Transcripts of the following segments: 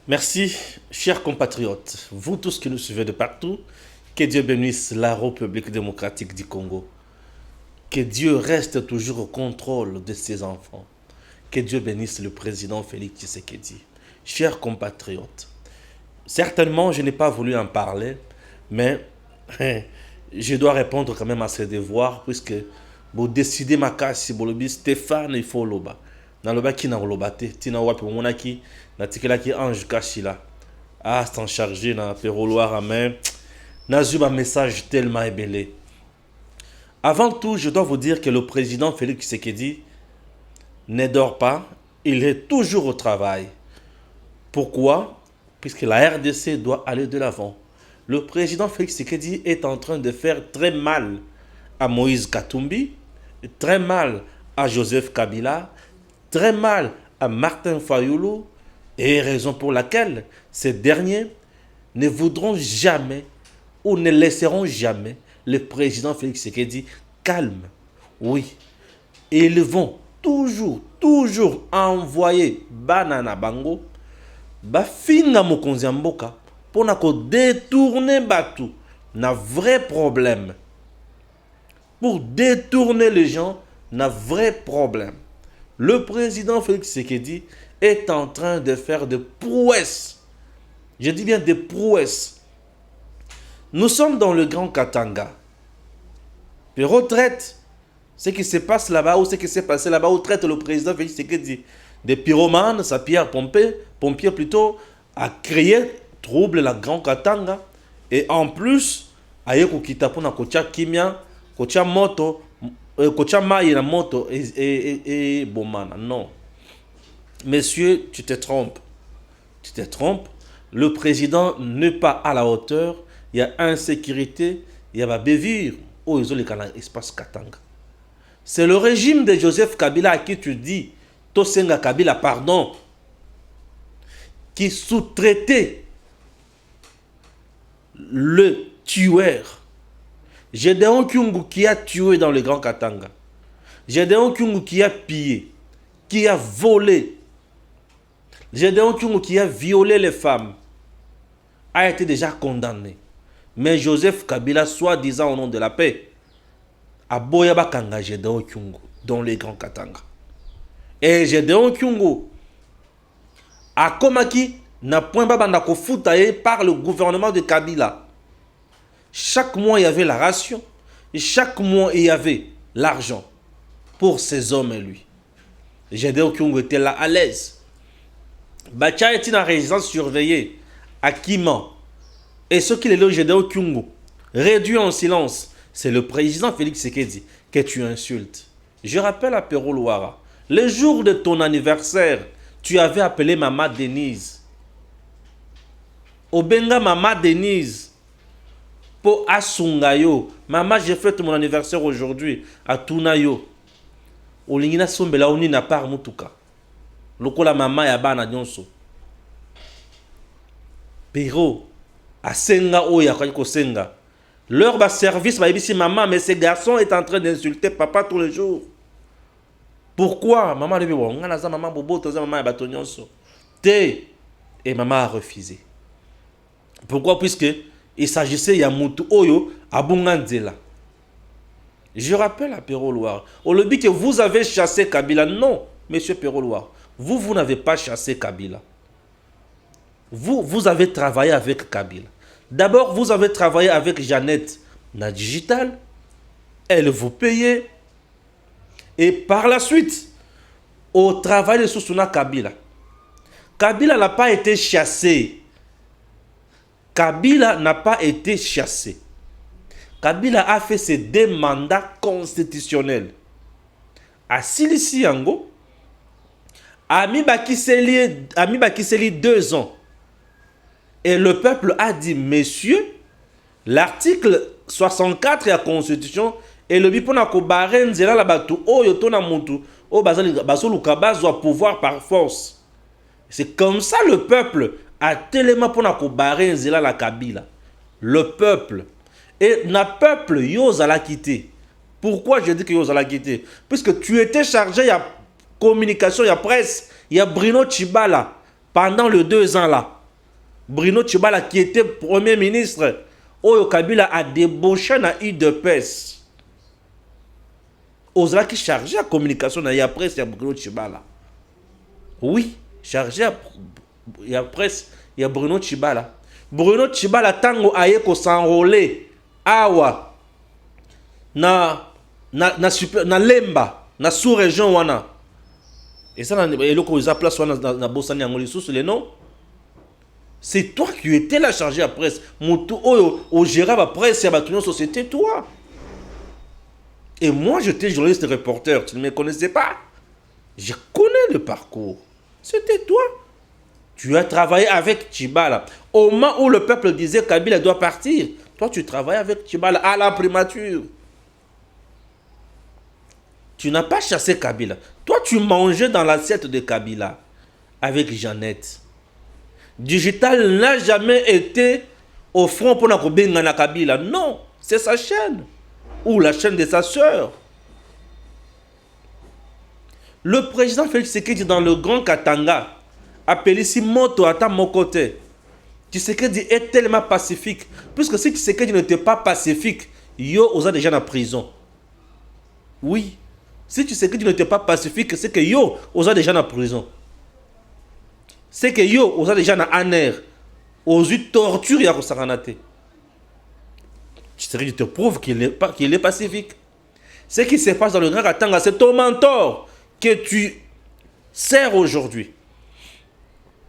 Merci, chers compatriotes, vous tous qui nous suivez de partout, que Dieu bénisse la République démocratique du Congo, que Dieu reste toujours au contrôle de ses enfants, que Dieu bénisse le président Félix Tshisekedi. Chers compatriotes, certainement je n'ai pas voulu en parler, mais je dois répondre quand même à ses devoirs, puisque vous décidez ma casse, si vous Stéphane, il faut l'oba. Dans le bas qui n'a pas été, tina wapi monaki, na tikela ki ange kashila. Ah, s'en charger na peroloir à main. N'a eu un message tellement ébélé. Avant tout, je dois vous dire que le président Félix Tshisekedi ne dort pas, il est toujours au travail. Pourquoi? Puisque la RDC doit aller de l'avant. Le président Félix Tshisekedi est en train de faire très mal à Moïse Katumbi, très mal à Joseph Kabila, très mal à Martin Fayoulou, et raison pour laquelle ces derniers ne voudront jamais ou ne laisseront jamais le président Félix Tshisekedi calme. Oui, et ils vont toujours envoyer Banana Bango, Bafinga Mokonzi ya Mboka, pour détourner Batou, n'a vrai problème. Pour détourner les gens, n'a vrai problème. Le président Félix Tshisekedi est en train de faire des prouesses. Je dis bien des prouesses. Nous sommes dans le Grand Katanga. Les retraites, ce qui se passe là-bas ou ce qui s'est passé là-bas, où traite le président Félix Tshisekedi des pyromanes, sa pierre pompier plutôt, a créé trouble la Grand Katanga. Et en plus, aye kokita pona kocha kimia, kocha moto, kocha maï na moto et bomana. Non. Monsieur, tu te trompes. Tu te trompes. Le président n'est pas à la hauteur. Il y a insécurité. Il y a bévir. Oh, ils ont l'espace Katanga. C'est le régime de Joseph Kabila à qui tu dis, Tosenga Kabila, pardon, qui sous-traitait le tueur. Gédéon Kyungu qui a tué dans le Grand Katanga. Gédéon Kyungu qui a pillé, qui a volé. Gédéon Kyungu qui a violé les femmes a été déjà condamné. Mais Joseph Kabila, soi-disant au nom de la paix, a boyaba kanga Gédéon Kyungu dans les Grands Katanga. Et Gédéon Kyungu a komaki na point babanda ko foutaye par le gouvernement de Kabila. Chaque mois il y avait la ration, et chaque mois il y avait l'argent pour ces hommes et lui. Gédéon Kyungu était là à l'aise. Bacha est une résidence surveillée à Kiman. Et ce qu'il est là, Gédéon Kyungu, réduit en silence, c'est le président Félix Tshisekedi que tu insultes. Je rappelle à Perro Loara, le jour de ton anniversaire, tu avais appelé Maman Denise. Obenga Maman Denise. Pour Asungayo. Maman, j'ai fêté mon anniversaire aujourd'hui à Tunayo. Olingina sombela oni na par mutuka. Lokola maman ya bana nyonso. Pero asenga oya kwa senga. Leur bas service va ici maman, mais ce garçon est en train d'insulter papa tous les jours. Pourquoi? Maman dit bon, ngana za maman bobo toza maman ya bato nyonso. Te et maman a refusé. Pourquoi? Puisque il s'agissait ya mutu oyo abunganzela. Je rappelle à Perro Loire, au lobby que vous avez chassé Kabila. Non, monsieur Perro Loire. Vous n'avez pas chassé Kabila. Vous avez travaillé avec Kabila. D'abord, vous avez travaillé avec Jeannette na Digital. Elle vous payait. Et par la suite, au travail de Sousouna Kabila. Kabila n'a pas été chassé. Kabila n'a pas été chassé. Kabila a fait ses deux mandats constitutionnels. À Silisi Yango, Ami Bakiseli 2 ans. Et le peuple a dit, messieurs, l'article 64 de la Constitution et le bipona ko barenzela la batu o yotona mutu o bazoluka bazwa pouvoir par force. C'est comme ça le peuple a tellement pona ko barenzela la Kabila. Le peuple. Et na peuple yoza la quitté. Pourquoi je dis que yoza la quitté? Puisque tu étais chargé, il y a communication, il y a presse, il y a Bruno Chibala pendant les 2 ans là. Bruno Tshibala qui était premier ministre, Oyo Kabila a débauché na UDPS. Ozala qui chargé la communication na ya presse ya Bruno Tshibala. Oui, chargé ya presse ya Bruno Tshibala. Bruno Tshibala tango aye ko s'enrôler awa na Lemba na sous-région wana. Et ça et le ko place wana na bosani ngoli sous les noms. C'est toi qui étais là chargé à presse. Moutou oyo au gérant la presse ya batuno société toi. Et moi j'étais journaliste reporter, tu ne me connaissais pas. Je connais le parcours. C'était toi. Tu as travaillé avec Tshibala. Au moment où le peuple disait Kabila doit partir, toi tu travailles avec Tshibala à la primature. Tu n'as pas chassé Kabila. Toi tu mangeais dans l'assiette de Kabila avec Jeannette. Digital n'a jamais été au front pour na Kabila. Non, c'est sa chaîne. Ou la chaîne de sa sœur. Le président Félix Tshisekedi dans le Grand Katanga appelé ici Moto à mon côté. Tshisekedi est tellement pacifique. Puisque si Tshisekedi n'était pas pacifique, Yo osa déjà en prison. Oui. Si Tshisekedi n'était pas pacifique, c'est que Yo osa déjà en prison. C'est que Yo osa déjà en aner. Aux torture ya kosakanate. Tshisekedi te prouve qu'il est pacifique. Ce qui se passe dans le Grand Katanga, c'est ton mentor que tu sers aujourd'hui.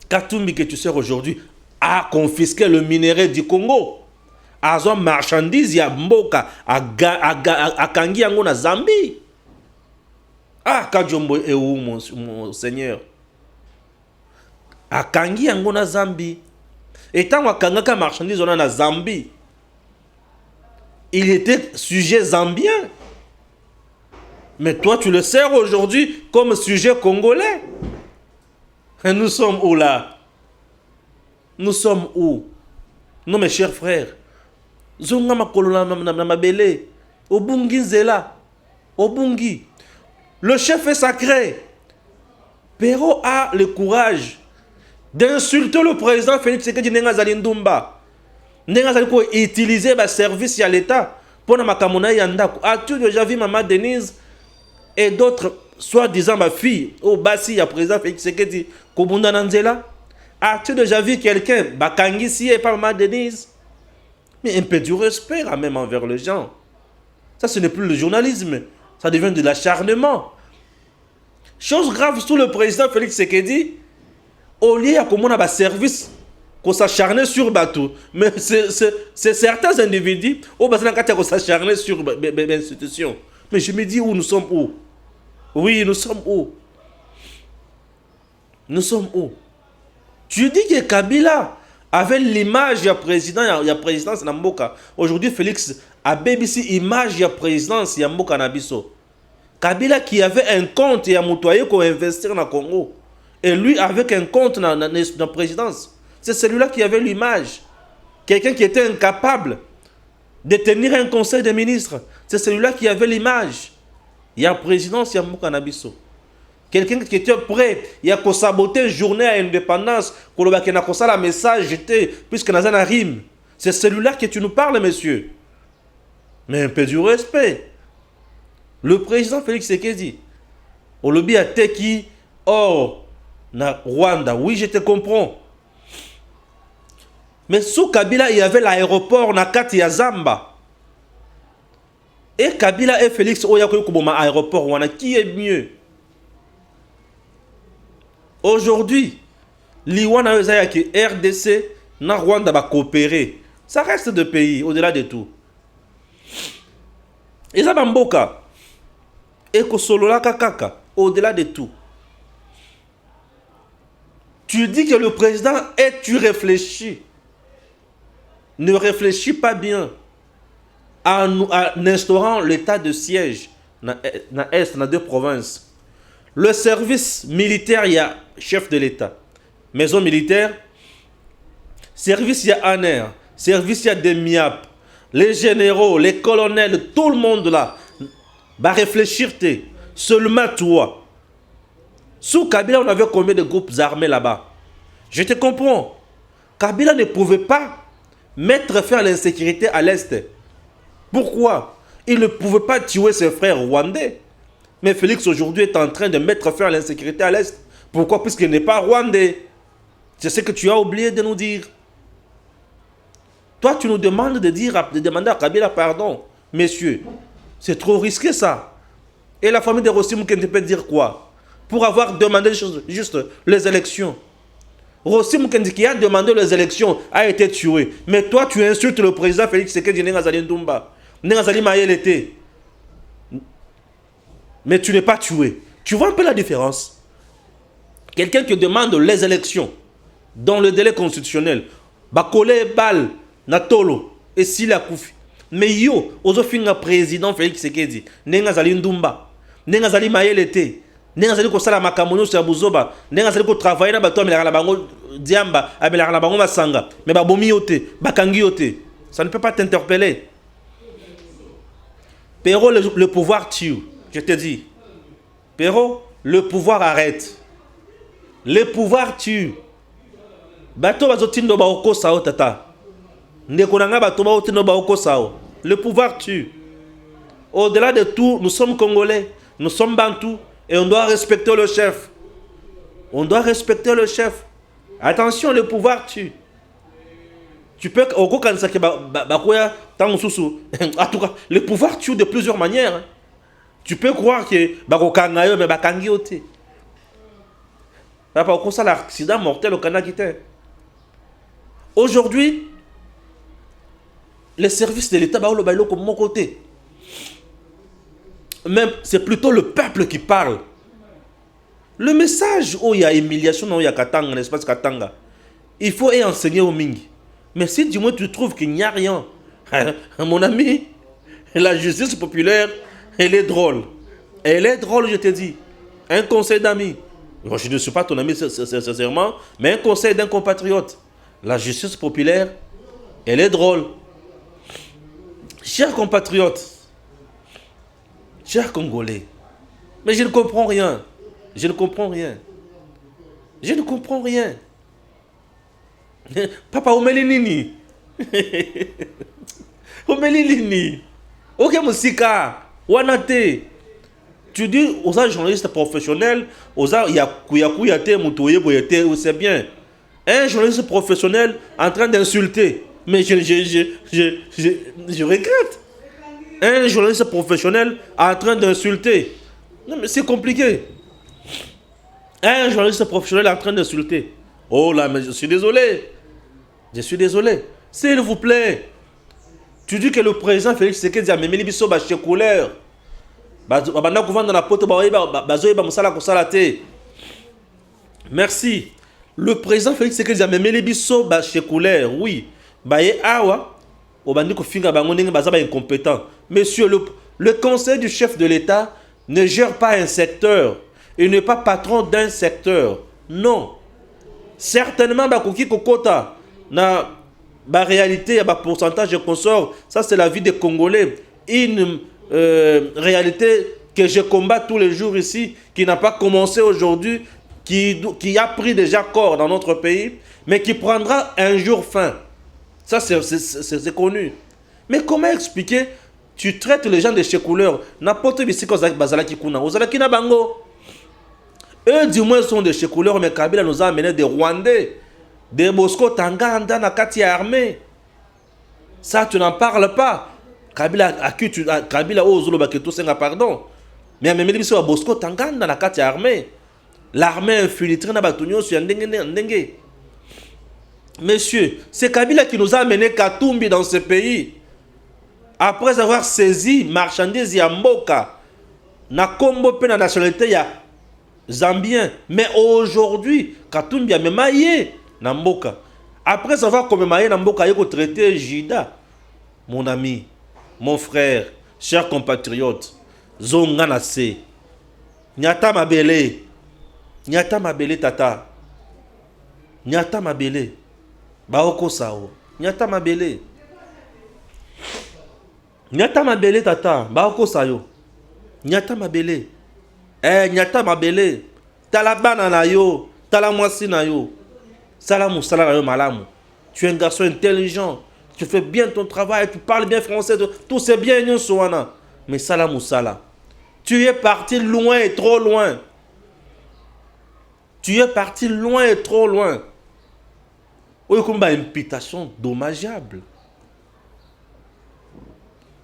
Katumbi que tu sers aujourd'hui a confisqué le minerai du Congo. A zon marchandise ya mboka a kangi yango na Zambie. Ah, Kajombo est où mon Seigneur? A kangi yango na Zambie. Et tant que kangaka marchandise on a na Zambie, il était sujet zambien. Mais toi, tu le sers aujourd'hui comme sujet congolais. Et nous sommes où là? Nous sommes où? Non, mes chers frères. Zonga makolo na mabele. Obungi nzela. Obungi. Le chef est sacré. Pero a le courage d'insulter le président Félix Tshisekedi Nenga Zalindumba. Nenga Zali ko utiliser ba service à l'État pour na makamona yandako. As-tu déjà vu Maman Denise et d'autres soi-disant ma fille au Bassi à président Félix Tshisekedi Kobunda Nanzela? As-tu déjà vu quelqu'un bakangi si et pas Maman Denise? Mais un peu du respect quand même envers les gens. Ça ce n'est plus le journalisme, ça devient de l'acharnement. Chose grave sous le président Félix Tshisekedi, au lieu à comment on a un service qu'on s'acharne sur bateau, mais c'est certains individus au bassin qu'on s'acharne sur l'institution. Mais je me dis où nous sommes où? Oui, nous sommes où? Nous sommes où? Tu dis que Kabila avait l'image du président, il y a présidence na Mboka. Aujourd'hui, Félix a BBC image du présidence ya Mboka Nabiso. Kabila qui avait un compte et a moutoyé qu'on investir dans le Congo. Et lui avec un compte dans la présidence. C'est celui-là qui avait l'image. Quelqu'un qui était incapable de tenir un conseil des ministres. C'est celui-là qui avait l'image. Il y a présidence, il y a Mboka Nabiso. Quelqu'un qui était prêt, il y a qu'à saboter journée à indépendance, qu'on a la message jeté, puisque dans un rime. C'est celui-là que tu nous parles, monsieur. Mais un peu du respect. Le président Félix Tshisekedi, au lobby à Teki, or, na Rwanda, oui, je te comprends. Mais sous Kabila, il y avait l'aéroport Nakati ya Zamba. Et Kabila et Félix Oyakoyo Kuboma aéroport Rwanda, qui est mieux? Aujourd'hui, l'Iwana Ezayaki RDC, na Rwanda va coopérer. Ça reste deux pays, au-delà de tout. Et ça Mboka. Et Kosolola Kakaka, au-delà de tout. Tu dis que le président et tu réfléchis. Ne réfléchis pas bien en instaurant l'état de siège dans l'Est, dans deux provinces. Le service militaire, il y a chef de l'État. Maison militaire, service, il y a ANER, service, il y a DEMIAP. Les généraux, les colonels, tout le monde là, va réfléchir. Seulement toi. Sous Kabila, on avait combien de groupes armés là-bas? Je te comprends. Kabila ne pouvait pas mettre fin à l'insécurité à l'Est. Pourquoi? Il ne pouvait pas tuer ses frères rwandais. Mais Félix aujourd'hui est en train de mettre fin à l'insécurité à l'Est. Pourquoi? Puisqu'il n'est pas rwandais. C'est ce que tu as oublié de nous dire. Toi, tu nous demandes de demander à Kabila pardon. Messieurs, c'est trop risqué ça. Et la famille de Rossi Mukendi peut dire quoi? Pour avoir demandé juste les élections. Rossi Mukendi qui a demandé les élections a été tué. Mais toi, tu insultes le président Félix Tshisekedi Nengazali Ndumba. Nengazali Mayelete. Mais tu n'es pas tué. Tu vois un peu la différence? Quelqu'un qui demande les élections dans le délai constitutionnel. Bakole Bal, Natolo, et Sila Koufi. Mais yo, ozofinga président Félix Tshisekedi, Nengazali Ndumba, Nengazali Mayelete, Nengazali Kosala Makamono sur Buzoba, Nengazali ko travailler na bato amelaka na bango diamba, amelaka na bango masanga, mais babomi yote, bakangi yote. Ça ne peut pas t'interpeller. Perrault, le pouvoir tue, je te dis. Perrault, le pouvoir arrête. Le pouvoir tue. Bato bazotindo ba oko sao tata. Ndekonanga bato ba otindo ba oko sao. Le pouvoir tue. Au-delà de tout, nous sommes Congolais, nous sommes Bantous et on doit respecter le chef. On doit respecter le chef. Attention, le pouvoir tue. Tu peux en tout cas, le pouvoir tue de plusieurs manières. Tu peux croire que bakokangayo mais bakangiote. Papa au ça l'accident mortel au Canada. Aujourd'hui, les services de l'État baolo bailo comme mon côté. Même c'est plutôt le peuple qui parle. Le message où il y a humiliation, où il y a Katanga, l'espace Katanga, il faut y enseigner au Mingi. Mais si du moins tu trouves qu'il n'y a rien, mon ami, la justice populaire, elle est drôle. Elle est drôle, je te dis. Un conseil d'amis. Je ne suis pas ton ami sincèrement, mais un conseil d'un compatriote. La justice populaire, elle est drôle. Chers compatriotes, chers Congolais, mais je ne comprends rien. Je ne comprends rien. Je ne comprends rien. Papa, Omelinini. Omelinini. Ok, Moussika. Wanate. Tu dis aux journalistes professionnels, aux Yakuyate, Moutouye, Boyete, c'est bien. Un journaliste professionnel en train d'insulter. Mais je regrette. Un journaliste professionnel en train d'insulter. Non, mais c'est compliqué. Un journaliste professionnel en train d'insulter. Oh là, mais je suis désolé. Je suis désolé. S'il vous plaît. Tu dis que le président Félix Tshisekedi a mis les biso chez couleur. Merci. Le président Félix Tshisekedi a mis les biso chez couleur. Oui. Incompétent. Monsieur, le conseil du chef de l'État ne gère pas un secteur. Il n'est pas patron d'un secteur. Non. Certainement, Bakoki Kokota, na réalité, il y a un pourcentage de consorts. Ça, c'est la vie des Congolais. Une réalité que je combats tous les jours ici, qui n'a pas commencé aujourd'hui, qui a pris déjà corps dans notre pays, mais qui prendra un jour fin. Ça, c'est connu. Mais comment expliquer? Tu traites les gens de chez couleur. N'importe qui bazalaki kuna. Ozalaki na bango. Eux, du moins, sont de chez couleur, mais Kabila nous a amené des Rwandais, des Bosco Tanganda, Nakati armée. Ça, tu n'en parles pas. Kabila, à qui tu. Kabila, oh, Zolo Baketo, c'est un pardon. Mais même si c'est Bosco Tanganda, Nakati armée. L'armée infiltrée na Batunyo sur Ndenge. Messieurs, c'est Kabila qui nous a amené Katumbi dans ce pays. Après avoir saisi marchandises Yamboka, na Kombo pe na nationalité ya Zambien. Mais aujourd'hui, Katumbi a même maillé Namboka. Après avoir commémoré Namboka, il a traité Jida. Mon ami, mon frère, cher compatriote, Zonga Nase, Nyata Mabele, Nyata Mabele Tata, Nyata Mabele, Baoko Sao, Nyata Mabele, Nyata Mabele Tata, Baoko Sayo, Nyata Mabele. Nyata Mabele, Talabana na yo, Talamwasi na yo, Salamu, Salamu, Malamu. Tu es un garçon intelligent. Tu fais bien ton travail. Tu parles bien français. Tout c'est bien, nous, Soana. Mais Salah Moussala. Tu es parti loin et trop loin. Tu es parti loin et trop loin. Il y a une imputation dommageable.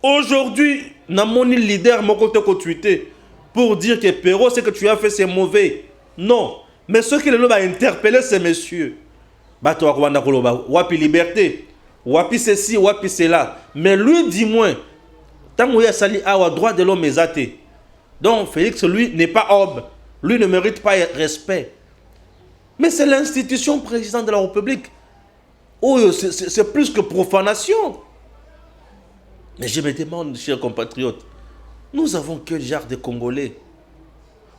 Aujourd'hui, mon leader m'a tweeté pour dire que Perrault, ce que tu as fait, c'est mauvais. Non. Mais ceux qui l'ont interpellé, c'est messieurs. Wapi liberté. Wapi ceci, wapi cela. Mais lui, dis-moi, tant qu'il y a sali à droit de l'homme exaté. Donc, Félix, lui, n'est pas homme. Lui ne mérite pas respect. Mais c'est l'institution présidente de la République. Oh, c'est plus que profanation. Mais je me demande, chers compatriotes, nous avons quel genre de Congolais?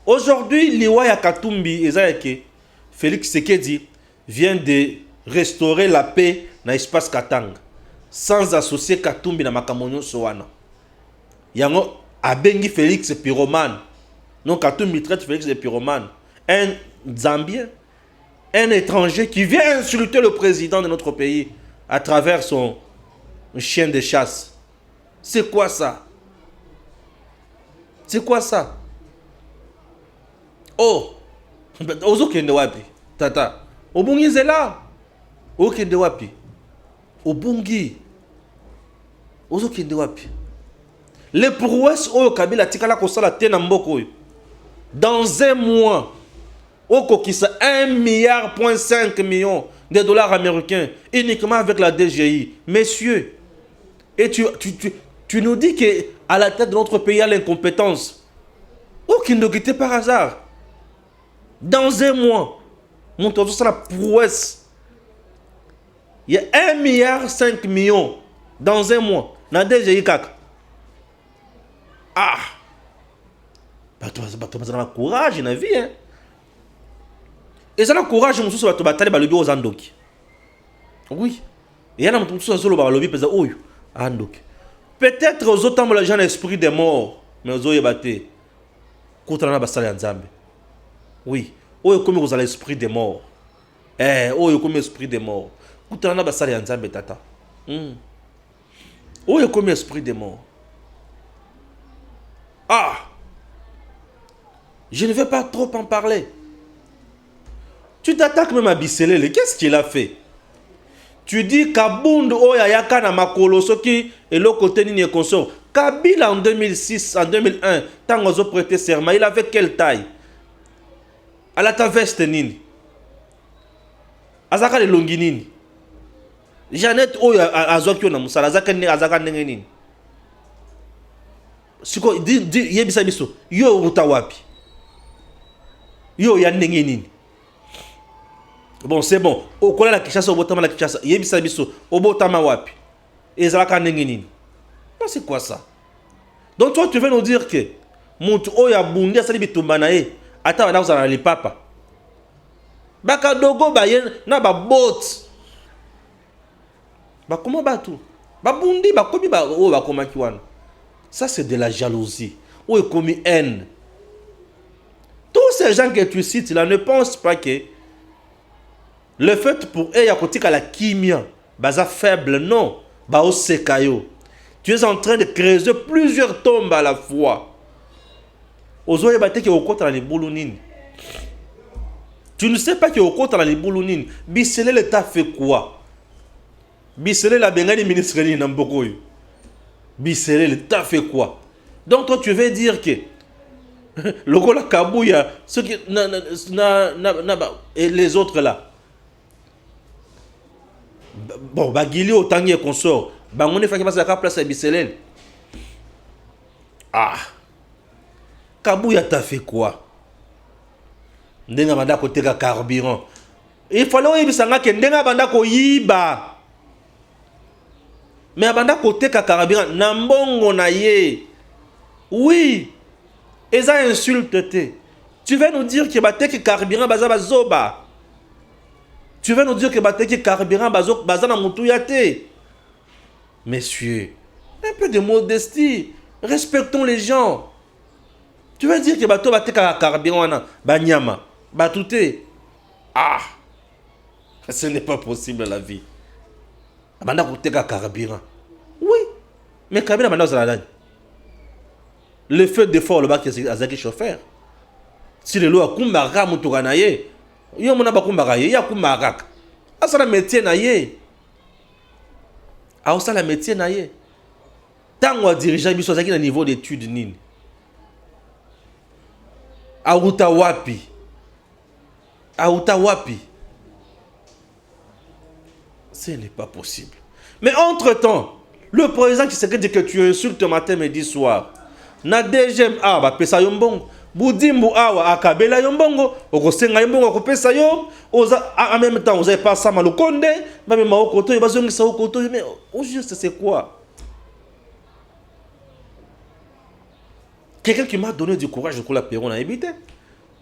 Aujourd'hui, Liwaya Katumbi et Félix Sekedi vient de restaurer la paix dans l'espace Katanga, sans associer Katumbi na Makamonyo Soana. Yango abengi Félix pyromane. Non, Katumbi traite Félix de pyromane. Un Zambien, un étranger qui vient insulter le président de notre pays à travers son chien de chasse. C'est quoi ça? C'est quoi ça? Oh, ozokende wapi tata? Obungi zela. Okende wapi? Obungi. Ozokende wapi? Les prouesses oyo Kabila tikala kosala te na mboko. Dans un mois, okokisa 1,5 milliard de dollars américains uniquement avec la DGI. Messieurs, et tu nous dis qu'à la tête de notre pays, il y a l'incompétence. Aucune ne par hasard. Dans un mois, mon tour sur la prouesse. Il y a 1,5 milliard dans un mois. Dans la DGI, kaka. Ah! Tu as courage dans la vie. Hein? Et ça, le courage, je suis sûr que tu as le aux Andoki. Oui. Il y a un peu de choses sur le lobby, peut-être aux autres les gens l'esprit des morts, mais aux autres battés. Koutana basale nzambe. Oui. Oyo comme vous avez l'esprit des morts. Oyo comme l'esprit des morts. Koutana basale nzambe tata. Oyo comme l'esprit des morts. Ah! Je ne vais pas trop en parler. Tu t'attaques même à Bisselele. Qu'est-ce qu'il a fait? Tu dis Kabund Oya Yaka na Makolo Soki et l'autre côté Nini consort. Kabila en 2006, en 2001, tant qu'on a prêté serment, il avait quelle taille? À la ta veste Nini. Azaka le longi Nini. Jeannette Oya Azokyo na Musala, Azaka Nini. Siko, di yebisa biso, yo utawapi. Yo ya Nini. Bon, c'est bon. Au collège la Kishasa, au botama la Kishasa, yebisa biso, au botama wapi. Et Zalaka Nini. Non, c'est quoi ça? Donc toi, tu veux nous dire que Moutou Oya Bundi a sali bitumbanae, ata wana uzana li papa. Baka dogo ba yen na ba bot. Ba comment batu? Ba Bundi ba komi ba o ba komaki wana. Ça c'est de la jalousie. Ou est commis haine. Tous ces gens que tu cites là ne pensent pas que le fait pour eux y a côté la kimia, baza faible non, ba o sekayo. Tu es en train de creuser plusieurs tombes à la fois. Ozoye bate ki okota na libulunini. Tu ne sais pas que okota na libulunini. Bisselele t'a fait quoi? Bisselele la bengani ministre ni na mboko yo. Bisselele t'a fait quoi? Donc toi tu veux dire que le Gola Kabouya, ceux qui et les autres là. Bon, Bagili au Tangi et consort. On est fait passer la place à Bisselele. Ah. Kabouya t'a fait quoi? Ndenga banda ko teka carburant. Il fallait yibisanga ke ndenga banda ko yiba. Mais banda ko teka carburant na mbongo na ye. Oui. Et ça insulte te. Tu veux nous dire que bateki carburant baza bazoba. Tu veux nous dire que bateki carburant baza na mutu ya te. Messieurs, un peu de modestie. Respectons les gens. Tu veux dire que bato bateka carburant wana banyama batouté. Ah. Ce n'est pas possible la vie. Abanda kuteka carburant. Oui. Mais Kabila maintenant c'est le fait de faire le bac azaki chauffeur. Si le loi kumbara mutuka na ye, yo mona ba kumbara ye, ya kumbara. Asa la métier na ye. A ça la métier na ye. Tango dirigeant biso azaki na niveau d'études nini. Auta wapi. Auta wapi. Ce n'est pas possible. Mais entre-temps, le président qui se dit que tu insultes matin, midi, soir. Na deuxième ba pesa yombongo. Boudimbu awa akabela yombongo. Okosenga yombongo kopesa yo. En même temps, vous avez pas ça malokonde. Même maokoto, il va zongi sa okoto. Mais au juste, c'est quoi? Quelqu'un qui m'a donné du courage pour la Péron a évité.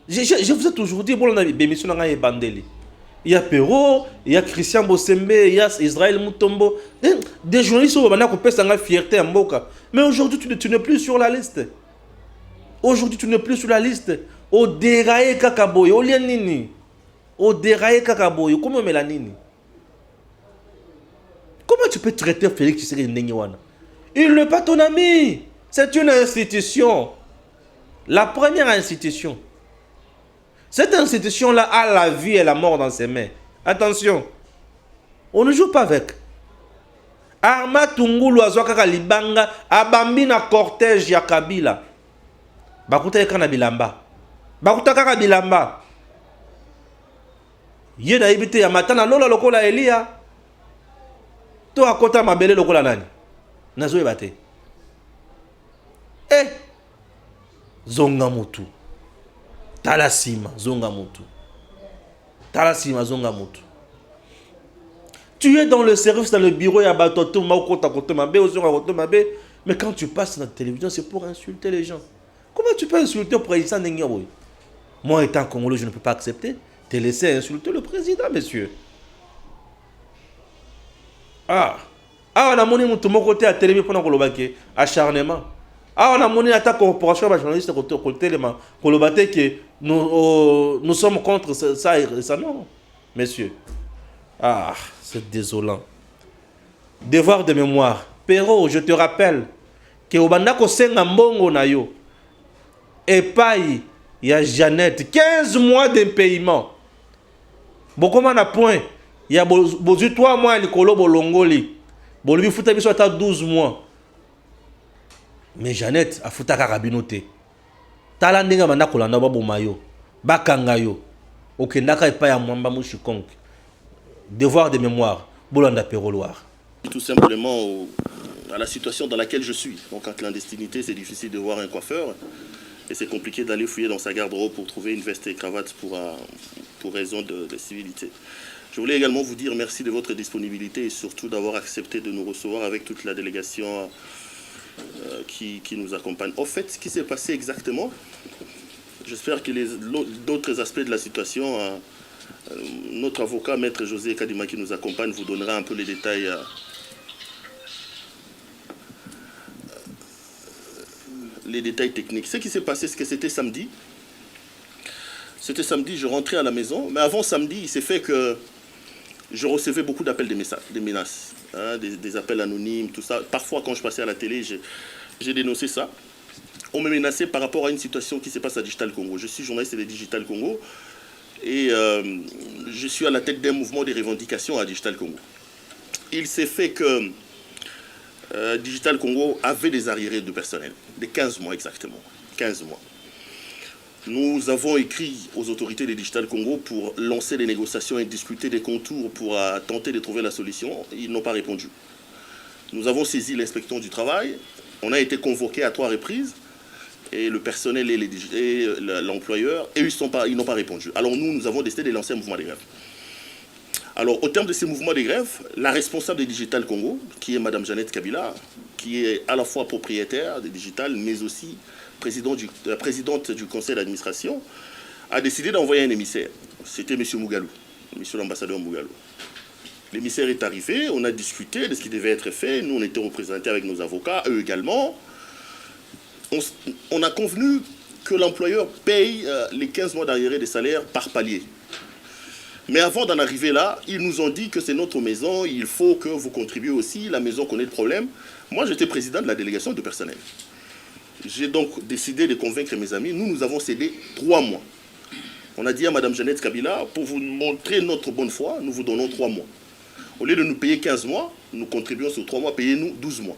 Je vous ai toujours dit, bon, on a bémission dans les bandeli. Il y a Perrault, il y a Christian Bossembe, il y a Israël Mutombo. Des journalistes qui ont fait sa fierté en Mboka. Mais aujourd'hui, tu n'es plus sur la liste. Aujourd'hui, tu n'es plus sur la liste. Au déraillé Kakaboy, au lianini. Au déraillé Kakaboy, comment Mélanini? Comment tu peux traiter Félix Tshisekedi Ndengewana? Il n'est pas ton ami. C'est une institution. La première institution. Cette institution-là a la vie et la mort dans ses mains. Attention. On ne joue pas avec. Arma Tungulu Azwaka Libanga abambi na cortège ya Kabila. Bakuta ekana bilamba. Bakuta kaka bilamba. Yena ibite ya matana lola lokola Elia. To akota mabele lokola nani? Nazo ebate. Zonga mutu. Talasima, zonga mutu. Talasima, zonga mutu. Tu es dans le service, dans le bureau, il y a batoto, mais quand tu passes dans la télévision, c'est pour insulter les gens. Comment tu peux insulter le président Nengiaboy? Moi, étant Congolais, je ne peux pas accepter. Te laisser insulter le président, monsieur. On a monné mon côté à la télévision pendant qu'on l'a acharnement. On a monné attaque corporation à journaliste côté que nous sommes contre ça et ça. Non, messieurs. C'est désolant. Devoir de mémoire. Perrault, je te rappelle que au bandako senga mbongo na yo. Epai, il y a Jeannette, 15 mois d'impayement. Bokoma na point, il y a 3 mois likolo bolongoli. Bolubi futa biso ata 12 mois. Mais Jeannette a futa karabinote. Tala ndinga banda kolanda ba bomayo. Bakanga yo. Okendaka epai ya mwamba mushikonk. Devoir de mémoire. Bolanda Perroloir. Tout simplement à la situation dans laquelle je suis. Donc en clandestinité, c'est difficile de voir un coiffeur. Et c'est compliqué d'aller fouiller dans sa garde-robe pour trouver une veste et cravate pour raison de civilité. Je voulais également vous dire merci de votre disponibilité et surtout d'avoir accepté de nous recevoir avec toute la délégation qui nous accompagne. Au fait, ce qui s'est passé exactement, j'espère que d'autres aspects de la situation, notre avocat, Maître José Kadima, qui nous accompagne, vous donnera un peu les détails. Les détails techniques. Ce qui s'est passé, c'est que c'était samedi. C'était samedi, je rentrais à la maison. Mais avant samedi, il s'est fait que je recevais beaucoup d'appels, des menaces, hein, des appels anonymes, tout ça. Parfois, quand je passais à la télé, j'ai dénoncé ça. On me menaçait par rapport à une situation qui se passe à Digital Congo. Je suis journaliste de Digital Congo et je suis à la tête d'un mouvement de revendications à Digital Congo. Il s'est fait que Digital Congo avait des arriérés de personnel, de 15 mois exactement, 15 mois. Nous avons écrit aux autorités de Digital Congo pour lancer des négociations et discuter des contours pour tenter de trouver la solution. Ils n'ont pas répondu. Nous avons saisi l'inspection du travail. On a été convoqués à 3 reprises. Et le personnel et l'employeur, et ils n'ont pas répondu. Alors nous avons décidé de lancer un mouvement de grève. Alors au terme de ces mouvements de grève, la responsable de Digital Congo, qui est Madame Jeannette Kabila, qui est à la fois propriétaire de Digital, mais aussi présidente du conseil d'administration, a décidé d'envoyer un émissaire. C'était M. Mugalou, M. l'ambassadeur Mugalou. L'émissaire est arrivé, on a discuté de ce qui devait être fait. Nous, on était représentés avec nos avocats, eux également. On a convenu que l'employeur paye les 15 mois d'arriérés de salaire par palier. Mais avant d'en arriver là, ils nous ont dit que c'est notre maison, il faut que vous contribuiez aussi, la maison connaît le problème. Moi, j'étais président de la délégation de personnel. J'ai donc décidé de convaincre mes amis. Nous avons cédé 3 mois. On a dit à Mme Jeannette Kabila, pour vous montrer notre bonne foi, nous vous donnons 3 mois. Au lieu de nous payer 15 mois, nous contribuons sur 3 mois, payez-nous 12 mois.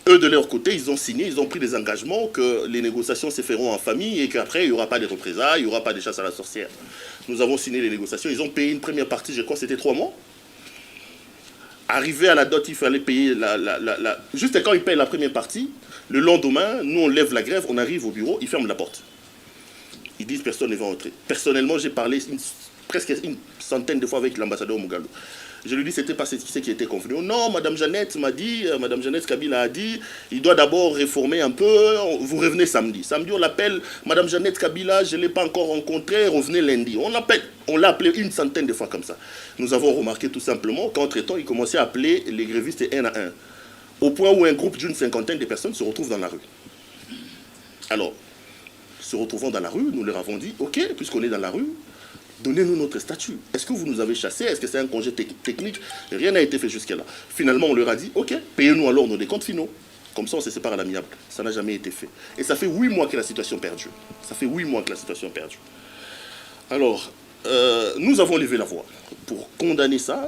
Eux, de leur côté, ils ont signé, ils ont pris des engagements que les négociations se feront en famille et qu'après, il n'y aura pas de représailles, il n'y aura pas de chasse à la sorcière. Nous avons signé les négociations, ils ont payé une première partie, je crois que c'était 3 mois. Arrivé à la dot, il fallait payer juste quand ils payent la première partie, le lendemain, nous on lève la grève, on arrive au bureau, ils ferment la porte. Ils disent personne ne va entrer. Personnellement, j'ai parlé presque une centaine de fois avec l'ambassadeur Mugalu. Je lui dis c'était pas ce qui était convenu. Non, Madame Jeannette m'a dit, Madame Jeannette Kabila a dit, il doit d'abord réformer un peu, vous revenez samedi. Samedi, on l'appelle Madame Jeannette Kabila, je ne l'ai pas encore rencontrée, revenez lundi. On l'a appelé une centaine de fois comme ça. Nous avons remarqué tout simplement qu'entre-temps, il commençait à appeler les grévistes un à un. Au point où un groupe d'une cinquantaine de personnes se retrouve dans la rue. Alors, se retrouvant dans la rue, nous leur avons dit, ok, puisqu'on est dans la rue, donnez-nous notre statut. Est-ce que vous nous avez chassés? Est-ce que c'est un congé technique? Rien n'a été fait jusqu'à là. Finalement, on leur a dit, ok, payez-nous alors nos décomptes finaux. Comme ça, on se sépare à l'amiable. Ça n'a jamais été fait. Et ça fait 8 mois que la situation perdue. Ça fait 8 mois que la situation perdue. Alors, nous avons levé la voix pour condamner ça.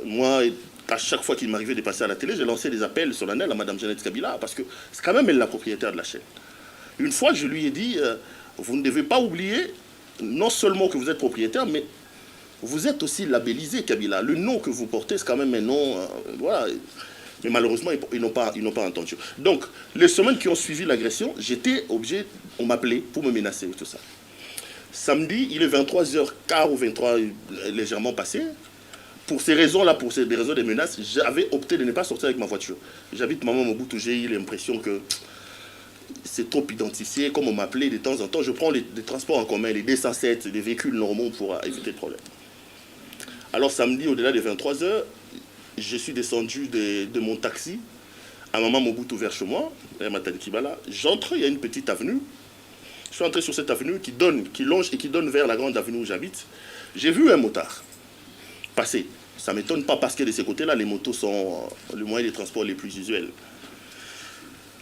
Moi, à chaque fois qu'il m'arrivait de passer à la télé, j'ai lancé des appels solennels à Mme Jeannette Kabila parce que c'est quand même elle la propriétaire de la chaîne. Une fois, je lui ai dit, vous ne devez pas oublier non seulement que vous êtes propriétaire, mais vous êtes aussi labellisé Kabila. Le nom que vous portez, c'est quand même un nom... voilà. Mais malheureusement, ils n'ont pas entendu. Donc, les semaines qui ont suivi l'agression, j'étais obligé, on m'appelait pour me menacer et tout ça. Samedi, il est 23h15 ou 23 légèrement passé. Pour ces raisons-là, pour des raisons de menaces, j'avais opté de ne pas sortir avec ma voiture. J'habite Maman Mobutu, j'ai eu l'impression que c'est trop identifié, comme on m'appelait de temps en temps. Je prends les transports en commun, les D107, les véhicules normaux pour éviter le problème. Alors samedi, au-delà des 23h, je suis descendu de mon taxi à Maman Mobutu vers chez moi, à Matadi Kibala. J'entre, il y a une petite avenue. Je suis entré sur cette avenue qui longe et qui donne vers la grande avenue où j'habite. J'ai vu un motard passer. Ça ne m'étonne pas parce que de ces côtés-là, les motos sont le moyen de transport les plus usuels.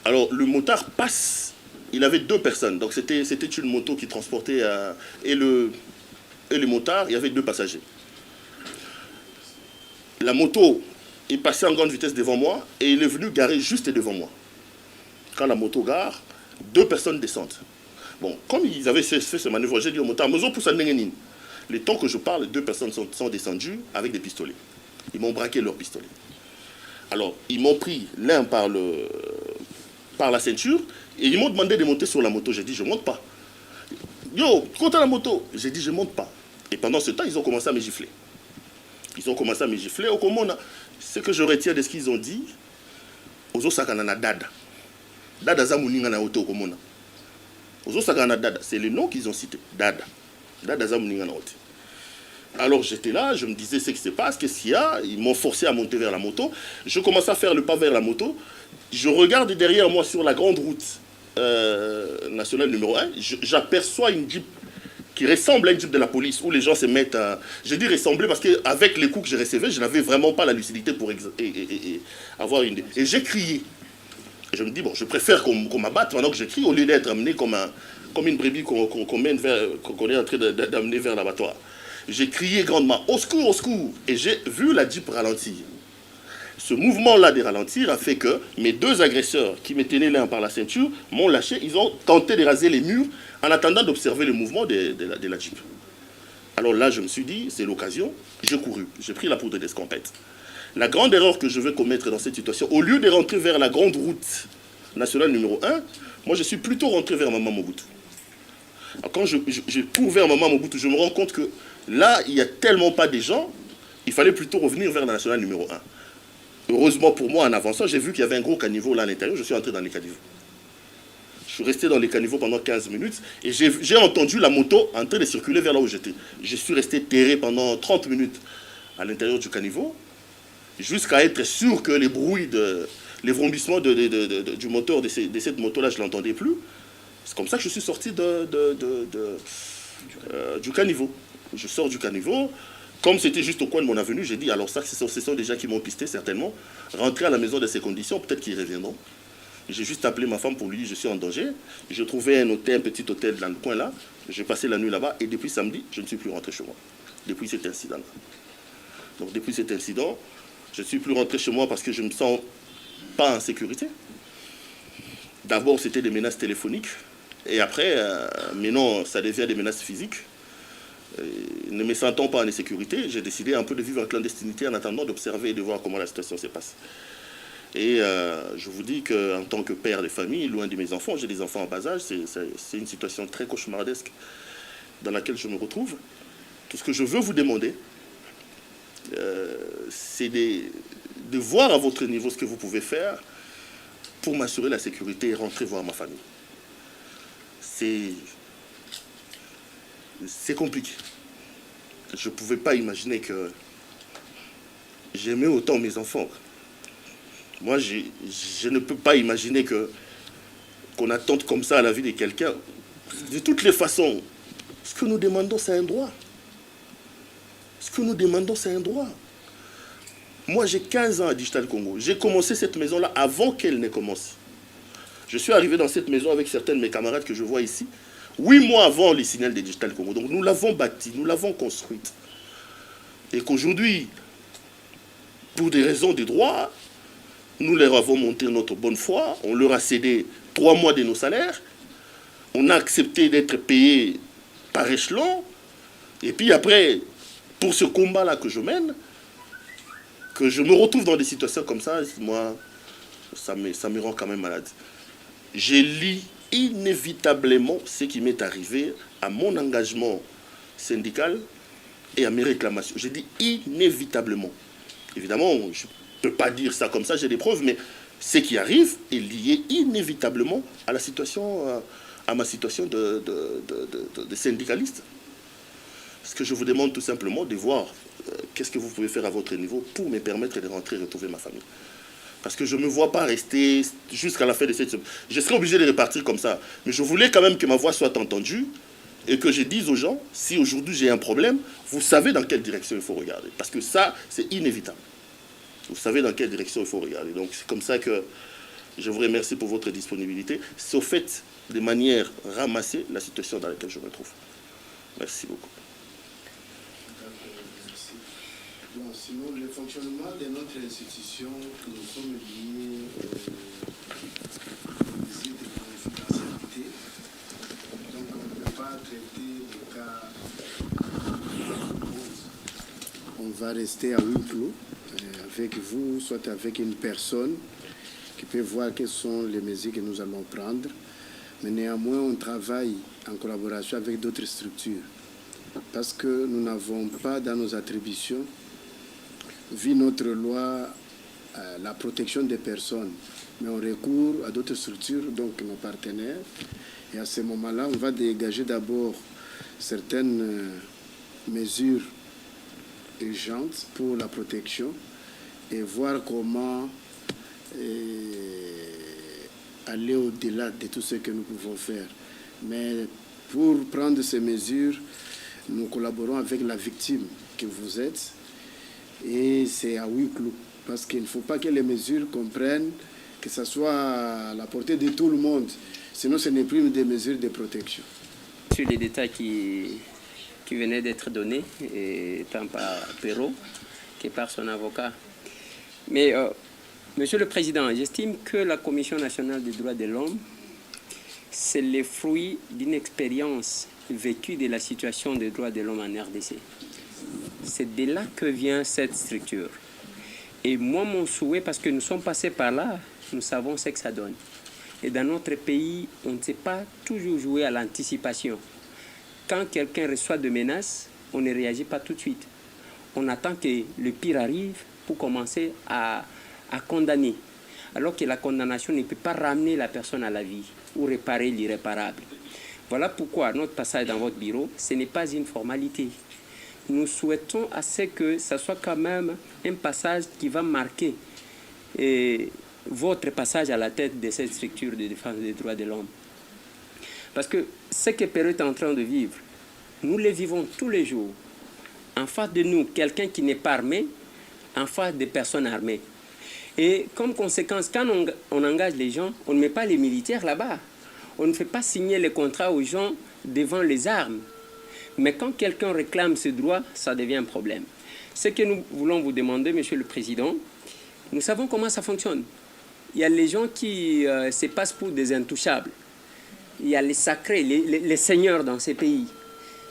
Alors, le motard passe, il avait 2 personnes. Donc, c'était une moto qui transportait... et le motard, il y avait 2 passagers. La moto est passée en grande vitesse devant moi et il est venu garer juste devant moi. Quand la moto gare, 2 personnes descendent. Bon, comme ils avaient fait ce manœuvre, j'ai dit au motard, Mozo pousse à Nengenin. Le temps que je parle, 2 personnes sont descendues avec des pistolets. Ils m'ont braqué leurs pistolets. Alors, ils m'ont pris l'un par la ceinture et ils m'ont demandé de monter sur la moto. J'ai dit, je ne monte pas. Yo, compte la moto. J'ai dit, je ne monte pas. Et pendant ce temps, ils ont commencé à me gifler. Ils ont commencé à me gifler. Au Komona, ce que je retiens de ce qu'ils ont dit, Ozo Sakanana Dada. Dada Zamuninga na Oto Komona. Ozo Sakanana Dada, c'est le nom qu'ils ont cité. Dada. Dada Zamuninga na Oto. Alors j'étais là, je me disais ce qui se passe, qu'est-ce qu'il y a? Ils m'ont forcé à monter vers la moto. Je commence à faire le pas vers la moto. Je regarde derrière moi sur la grande route nationale numéro 1. J'aperçois une Jeep qui ressemble à une Jeep de la police où les gens se mettent à... Je dis ressembler parce qu'avec les coups que j'ai recevés, je n'avais vraiment pas la lucidité pour avoir une... Et j'ai crié. Et je me dis, bon, je préfère qu'on m'abatte pendant que je crie au lieu d'être amené comme une brebis qu'on est en train d'amener vers l'abattoir. J'ai crié grandement, au secours, au secours. Et j'ai vu la Jeep ralentir. Ce mouvement-là de ralentir a fait que mes 2 agresseurs qui me tenaient l'un par la ceinture m'ont lâché. Ils ont tenté de raser les murs en attendant d'observer le mouvement de la Jeep. Alors là, je me suis dit, c'est l'occasion. J'ai couru. J'ai pris la poudre d'escampette. La grande erreur que je vais commettre dans cette situation, au lieu de rentrer vers la grande route nationale numéro 1, moi je suis plutôt rentré vers Maman Mobutu. Alors, quand je cours vers Maman Mobutu, je me rends compte que là, il n'y a tellement pas de gens, il fallait plutôt revenir vers la nationale numéro 1. Heureusement pour moi, en avançant, j'ai vu qu'il y avait un gros caniveau là à l'intérieur, je suis entré dans les caniveaux. Je suis resté dans les caniveaux pendant 15 minutes et j'ai entendu la moto en train de circuler vers là où j'étais. Je suis resté terré pendant 30 minutes à l'intérieur du caniveau, jusqu'à être sûr que les bruits, les vrombissements du moteur de cette moto-là, je ne l'entendais plus. C'est comme ça que je suis sorti du caniveau. Je sors du caniveau. Comme c'était juste au coin de mon avenue, j'ai dit, alors ça, ce sont des gens qui m'ont pisté certainement. Rentrer à la maison de ces conditions, peut-être qu'ils reviendront. J'ai juste appelé ma femme pour lui dire, je suis en danger. J'ai trouvé un hôtel, un petit hôtel dans le coin là. J'ai passé la nuit là-bas et depuis samedi, je ne suis plus rentré chez moi. Depuis cet incident-là. Donc depuis cet incident, je ne suis plus rentré chez moi parce que je ne me sens pas en sécurité. D'abord, c'était des menaces téléphoniques. Et après, maintenant, ça devient des menaces physiques. Ne me sentant pas en insécurité, j'ai décidé un peu de vivre en clandestinité en attendant d'observer et de voir comment la situation se passe. Et je vous dis qu'en tant que père de famille, loin de mes enfants, j'ai des enfants en bas âge, c'est une situation très cauchemardesque dans laquelle je me retrouve. Tout ce que je veux vous demander, c'est de voir à votre niveau ce que vous pouvez faire pour m'assurer la sécurité et rentrer voir ma famille. C'est compliqué. Je ne pouvais pas imaginer que j'aimais autant mes enfants. Moi, je ne peux pas imaginer qu'on attende comme ça à la vie de quelqu'un. De toutes les façons, ce que nous demandons, c'est un droit. Ce que nous demandons, c'est un droit. Moi, j'ai 15 ans à Digital Congo. J'ai commencé cette maison-là avant qu'elle n'ait commencé. Je suis arrivé dans cette maison avec certains de mes camarades que je vois ici, 8 mois avant les signaux de Digital Congo. Donc nous l'avons bâtie, nous l'avons construite. Et qu'aujourd'hui, pour des raisons de droit, nous leur avons monté notre bonne foi, on leur a cédé 3 mois de nos salaires, on a accepté d'être payés par échelon, et puis après, pour ce combat-là que je mène, que je me retrouve dans des situations comme ça, moi, ça me rend quand même malade. Je lis inévitablement ce qui m'est arrivé à mon engagement syndical et à mes réclamations. Je dis inévitablement. Évidemment, je ne peux pas dire ça comme ça, j'ai des preuves, mais ce qui arrive est lié inévitablement à la situation, à ma situation de syndicaliste. Ce que je vous demande tout simplement de voir qu'est-ce que vous pouvez faire à votre niveau pour me permettre de rentrer et retrouver ma famille. Parce que je ne me vois pas rester jusqu'à la fin de cette semaine. Je serais obligé de repartir comme ça. Mais je voulais quand même que ma voix soit entendue et que je dise aux gens, si aujourd'hui j'ai un problème, vous savez dans quelle direction il faut regarder. Parce que ça, c'est inévitable. Vous savez dans quelle direction il faut regarder. Donc c'est comme ça que je vous remercie pour votre disponibilité. C'est au fait de manière ramasser la situation dans laquelle je me trouve. Merci beaucoup. Bon, sinon, le fonctionnement de notre institution, nous sommes liés aux visites de confidentialité. Donc, on ne peut pas traiter le cas. On va rester à huis clos avec vous, soit avec une personne qui peut voir quelles sont les mesures que nous allons prendre. Mais néanmoins, on travaille en collaboration avec d'autres structures parce que nous n'avons pas dans nos attributions, vu notre loi, la protection des personnes, mais on recourt à d'autres structures, donc nos partenaires. Et à ce moment-là, on va dégager d'abord certaines mesures urgentes pour la protection et voir comment aller au-delà de tout ce que nous pouvons faire. Mais pour prendre ces mesures, nous collaborons avec la victime que vous êtes. Et c'est à huis clos, parce qu'il ne faut pas que les mesures comprennent que ce soit à la portée de tout le monde, sinon ce n'est plus des mesures de protection. Sur les détails qui venaient d'être donnés, tant par Perrault que par son avocat. Mais, Monsieur le Président, j'estime que la Commission nationale des droits de l'homme, c'est le fruit d'une expérience vécue de la situation des droits de l'homme en RDC. C'est de là que vient cette structure. Et moi, mon souhait, parce que nous sommes passés par là, nous savons ce que ça donne. Et dans notre pays, on ne sait pas toujours jouer à l'anticipation. Quand quelqu'un reçoit de menaces, on ne réagit pas tout de suite. On attend que le pire arrive pour commencer à condamner. Alors que la condamnation ne peut pas ramener la personne à la vie ou réparer l'irréparable. Voilà pourquoi notre passage dans votre bureau, ce n'est pas une formalité. Nous souhaitons à ce que ce soit quand même un passage qui va marquer votre passage à la tête de cette structure de défense des droits de l'homme. Parce que ce que Perrault est en train de vivre, nous les vivons tous les jours. En face de nous, quelqu'un qui n'est pas armé, en face des personnes armées. Et comme conséquence, quand on engage les gens, on ne met pas les militaires là-bas. On ne fait pas signer les contrats aux gens devant les armes. Mais quand quelqu'un réclame ce droit, ça devient un problème. Ce que nous voulons vous demander, Monsieur le Président, nous savons comment ça fonctionne. Il y a les gens qui se passent pour des intouchables. Il y a les sacrés, les seigneurs dans ces pays.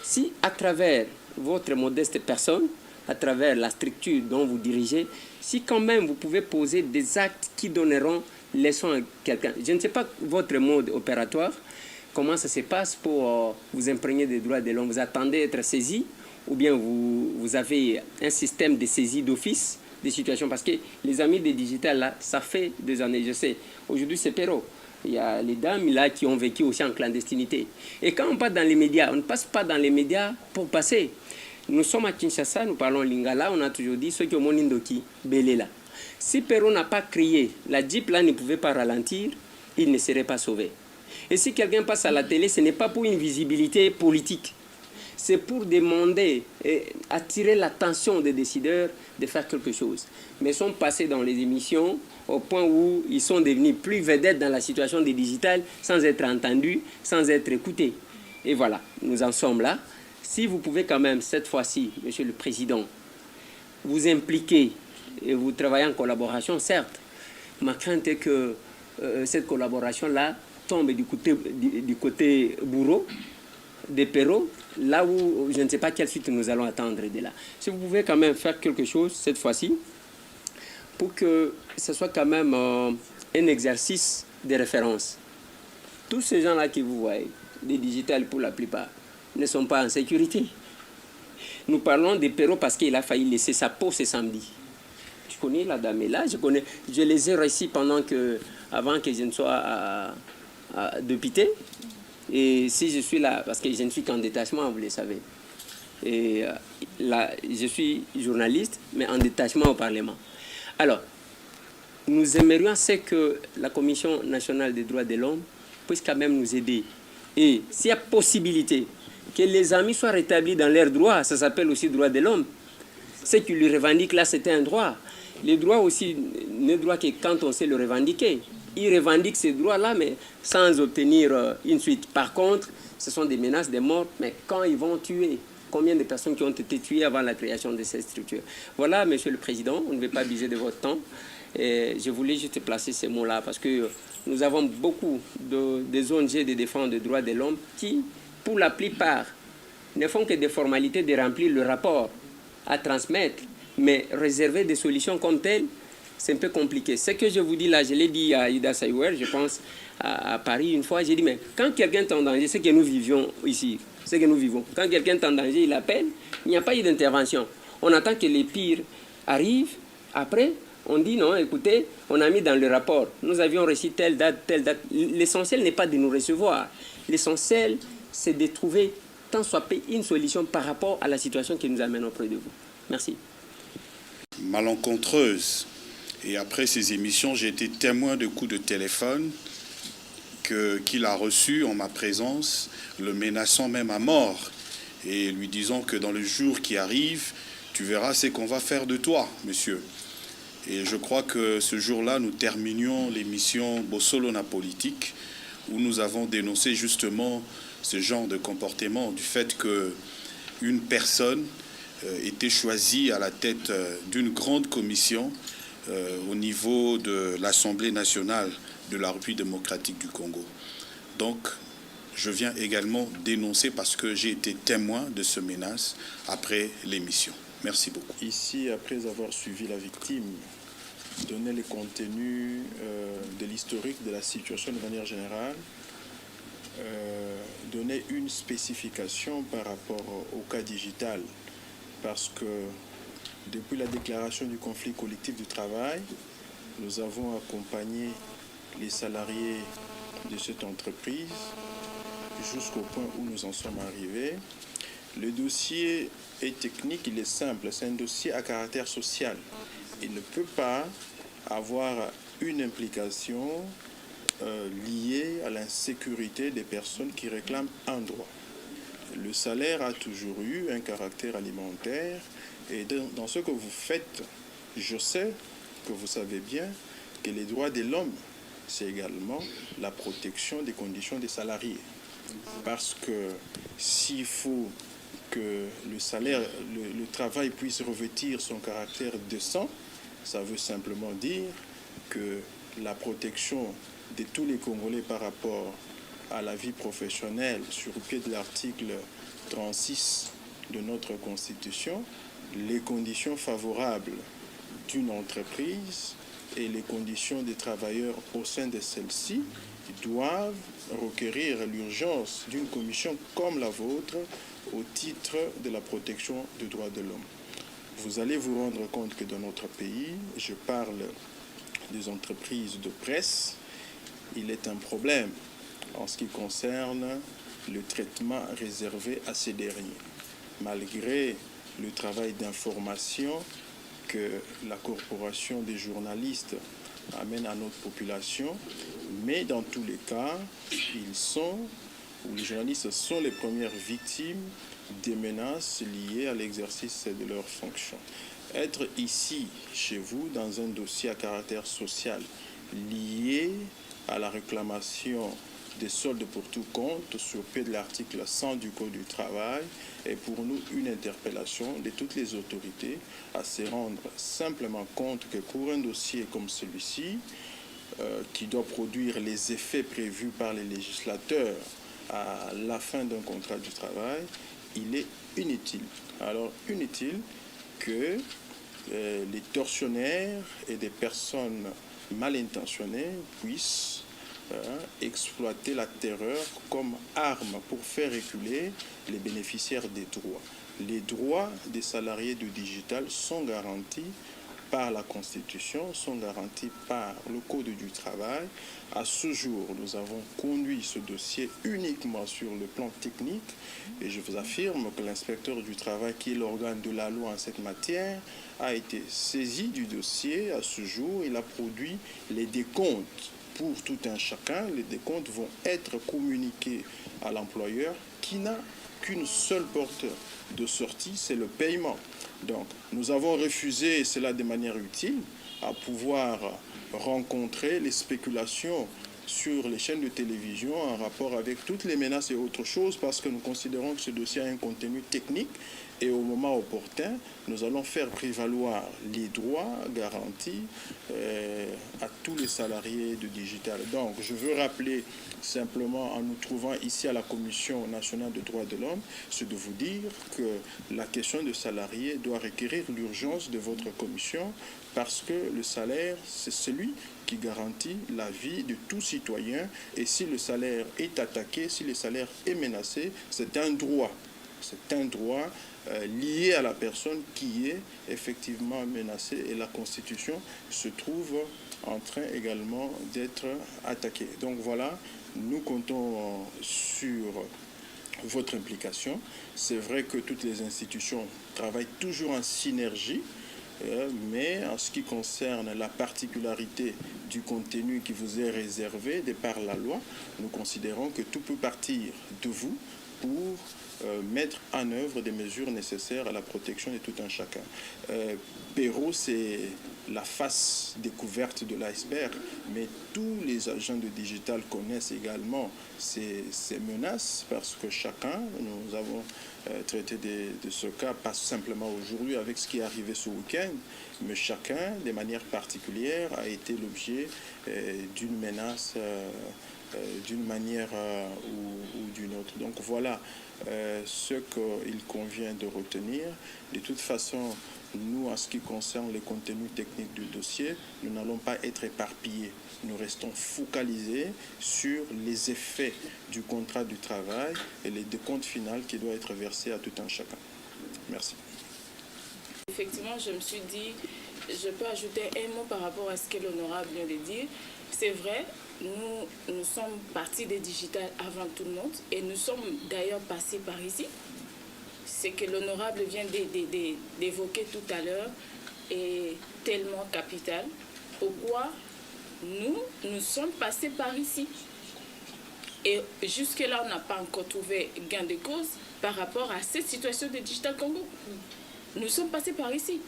Si à travers votre modeste personne, à travers la structure dont vous dirigez, si quand même vous pouvez poser des actes qui donneront leçon à quelqu'un. Je ne sais pas votre mode opératoire, comment ça se passe pour vous imprégner des droits de l'homme. Vous attendez être saisi ou bien vous avez un système de saisie d'office des situations. Parce que les amis des digitales, là, ça fait des années, je sais. Aujourd'hui, c'est Perrault. Il y a les dames là qui ont vécu aussi en clandestinité. Et quand on passe dans les médias, on ne passe pas dans les médias pour passer. Nous sommes à Kinshasa, nous parlons lingala, on a toujours dit ceux qui ont mon indoki, Belela. Si Perrault n'a pas crié, la Jeep là ne pouvait pas ralentir, il ne serait pas sauvé. Et si quelqu'un passe à la télé, ce n'est pas pour une visibilité politique. C'est pour demander et attirer l'attention des décideurs de faire quelque chose. Mais ils sont passés dans les émissions au point où ils sont devenus plus vedettes dans la situation des digitales sans être entendus, sans être écoutés. Et voilà, nous en sommes là. Si vous pouvez quand même, cette fois-ci, Monsieur le Président, vous impliquer et vous travaillez en collaboration, certes, ma crainte est que cette collaboration-là tombe du côté bourreau, des Perrault, là où je ne sais pas quelle suite nous allons attendre de là. Si vous pouvez quand même faire quelque chose cette fois-ci, pour que ce soit quand même un exercice de référence. Tous ces gens-là que vous voyez, des digitales pour la plupart, ne sont pas en sécurité. Nous parlons des Perrault parce qu'il a failli laisser sa peau ce samedi. Je connais la dame là, je les ai réussi avant que je ne sois député. Et si je suis là, parce que je ne suis qu'en détachement, vous le savez. Et là, je suis journaliste, mais en détachement au Parlement. Alors, nous aimerions que la Commission nationale des droits de l'homme puisse quand même nous aider. Et s'il y a possibilité que les amis soient rétablis dans leurs droits, ça s'appelle aussi droit de l'homme. Ce qui lui revendique là, c'était un droit. Les droits aussi, ne droit que quand on sait le revendiquer. Ils revendiquent ces droits-là, mais sans obtenir une suite. Par contre, ce sont des menaces de mort, mais quand ils vont tuer, combien de personnes qui ont été tuées avant la création de cette structure? Voilà, Monsieur le Président, on ne veut pas abuser de votre temps. Et je voulais juste placer ces mots-là, parce que nous avons beaucoup des ONG de défense des droits de l'homme qui, pour la plupart, ne font que des formalités de remplir le rapport à transmettre, mais réserver des solutions comme telles, c'est un peu compliqué. Ce que je vous dis là, je l'ai dit à Ida Sayouer, je pense, à Paris une fois, j'ai dit, mais quand quelqu'un est en danger, c'est que nous vivions ici, c'est que nous vivons. Quand quelqu'un est en danger, il appelle, il n'y a pas eu d'intervention. On attend que les pires arrivent, après, on dit non, écoutez, on a mis dans le rapport, nous avions reçu telle date, telle date. L'essentiel n'est pas de nous recevoir. L'essentiel, c'est de trouver, tant soit peu, une solution par rapport à la situation qui nous amène auprès de vous. Merci. Malencontreuse. Et après ces émissions, j'ai été témoin de coups de téléphone qu'il a reçus en ma présence, le menaçant même à mort et lui disant que dans le jour qui arrive, tu verras ce qu'on va faire de toi, monsieur. Et je crois que ce jour-là, nous terminions l'émission Bossolona Politique, où nous avons dénoncé justement ce genre de comportement, du fait qu'une personne était choisie à la tête d'une grande commission au niveau de l'Assemblée nationale de la République démocratique du Congo. Donc, je viens également dénoncer parce que j'ai été témoin de ce menace après l'émission. Merci beaucoup. Ici, après avoir suivi la victime, donner le contenu de l'historique de la situation de manière générale, donner une spécification par rapport au cas digital, parce que depuis la déclaration du conflit collectif du travail, nous avons accompagné les salariés de cette entreprise jusqu'au point où nous en sommes arrivés. Le dossier est technique, il est simple, c'est un dossier à caractère social. Il ne peut pas avoir une implication liée à l'insécurité des personnes qui réclament un droit. le salaire a toujours eu un caractère alimentaire et dans ce que vous faites, je sais que vous savez bien que les droits de l'homme, c'est également la protection des conditions des salariés. Parce que s'il faut que le salaire, le travail puisse revêtir son caractère décent, ça veut simplement dire que la protection de tous les Congolais par rapport à la vie professionnelle sur le pied de l'article 36 de notre Constitution, les conditions favorables d'une entreprise et les conditions des travailleurs au sein de celle-ci doivent requérir l'urgence d'une commission comme la vôtre au titre de la protection des droits de l'homme. Vous allez vous rendre compte que dans notre pays, je parle des entreprises de presse, il est un problème en ce qui concerne le traitement réservé à ces derniers. Malgré le travail d'information que la corporation des journalistes amène à notre population, mais dans tous les cas, les journalistes sont les premières victimes des menaces liées à l'exercice de leurs fonctions. Être ici, chez vous, dans un dossier à caractère social lié à la réclamation des soldes pour tout compte sur pied de l'article 100 du Code du travail est pour nous une interpellation de toutes les autorités à se rendre simplement compte que pour un dossier comme celui-ci, qui doit produire les effets prévus par les législateurs à la fin d'un contrat du travail, il est inutile. Alors inutile que les tortionnaires et des personnes mal intentionnées puissent exploiter la terreur comme arme pour faire reculer les bénéficiaires des droits. Les droits des salariés du digital sont garantis par la Constitution, sont garantis par le Code du travail. À ce jour, nous avons conduit ce dossier uniquement sur le plan technique et je vous affirme que l'inspecteur du travail, qui est l'organe de la loi en cette matière, a été saisi du dossier. À ce jour, il a produit les décomptes pour tout un chacun. Les décomptes vont être communiqués à l'employeur qui n'a qu'une seule porte de sortie, c'est le paiement. Donc, nous avons refusé, et cela de manière utile, à pouvoir rencontrer les spéculations sur les chaînes de télévision en rapport avec toutes les menaces et autres choses, parce que nous considérons que ce dossier a un contenu technique et au moment opportun, nous allons faire prévaloir les droits garantis à tous les salariés de digital. Donc, je veux rappeler simplement, en nous trouvant ici à la Commission nationale des droits de l'homme, c'est de vous dire que la question de salariés doit requérir l'urgence de votre commission parce que le salaire, c'est celui qui garantit la vie de tout citoyen. Et si le salaire est attaqué, si le salaire est menacé, c'est un droit. C'est un droit lié à la personne qui est effectivement menacée et la Constitution se trouve en train également d'être attaquée. Donc voilà, nous comptons sur votre implication. C'est vrai que toutes les institutions travaillent toujours en synergie, mais en ce qui concerne la particularité du contenu qui vous est réservé de par la loi, nous considérons que tout peut partir de vous pour mettre en œuvre des mesures nécessaires à la protection de tout un chacun. Perrault, c'est la face découverte de l'iceberg, mais tous les agents de digital connaissent également ces menaces parce que chacun, nous avons traité de ce cas, pas simplement aujourd'hui avec ce qui est arrivé ce week-end, mais chacun, de manière particulière, a été l'objet d'une menace d'une manière ou d'une autre. Donc voilà ce qu'il convient de retenir. De toute façon, nous, en ce qui concerne les contenus techniques du dossier, nous n'allons pas être éparpillés. Nous restons focalisés sur les effets du contrat du travail et les décomptes finaux qui doivent être versés à tout un chacun. Merci. Effectivement, je me suis dit, je peux ajouter un mot par rapport à ce que l'honorable vient de dire. C'est vrai, nous sommes partis des digitales avant tout le monde et nous sommes d'ailleurs passés par ici. Ce que l'honorable vient d'évoquer tout à l'heure est tellement capital. Pourquoi nous sommes passés par ici. Et jusque-là, on n'a pas encore trouvé gain de cause par rapport à cette situation de Digital Congo. Nous sommes passés par ici.